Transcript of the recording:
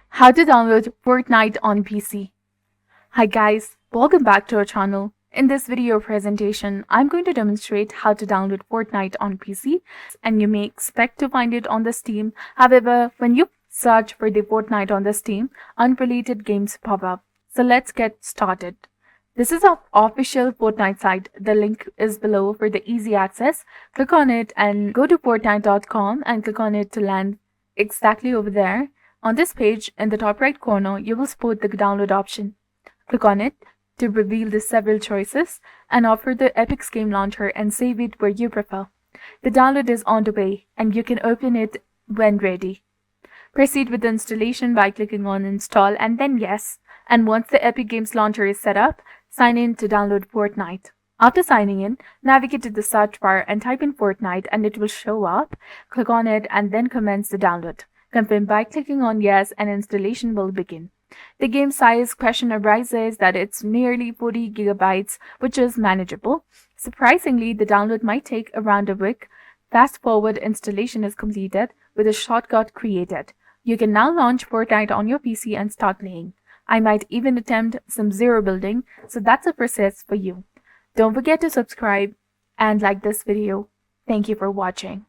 How to download Fortnite on PC. Hi guys, welcome back to our channel. In this video presentation, I'm going to demonstrate how to download Fortnite on PC, and you may expect to find it on the Steam. However, when you search for the Fortnite on the Steam, unrelated games pop up. So let's get started. This is our official Fortnite site. The link is below for the easy access. Click on it and go to fortnite.com and click on it to land exactly over there. On this page, in the top right corner, you will spot the download option. Click on it to reveal the several choices and offer the Epic's game launcher and save it where you prefer. The download is on the way and you can open it when ready. Proceed with the installation by clicking on install and then yes. And once the Epic Games launcher is set up, sign in to download Fortnite. After signing in, navigate to the search bar and type in Fortnite and it will show up. Click on it and then commence the download. Confirm by clicking on yes and installation will begin. The game size question arises that it's nearly 40 gigabytes, which is manageable. Surprisingly, the download might take around a week. Fast forward installation is completed with a shortcut created. You can now launch Fortnite on your PC and start playing. I might even attempt some zero building, so that's a process for you. Don't forget to subscribe and like this video. Thank you for watching.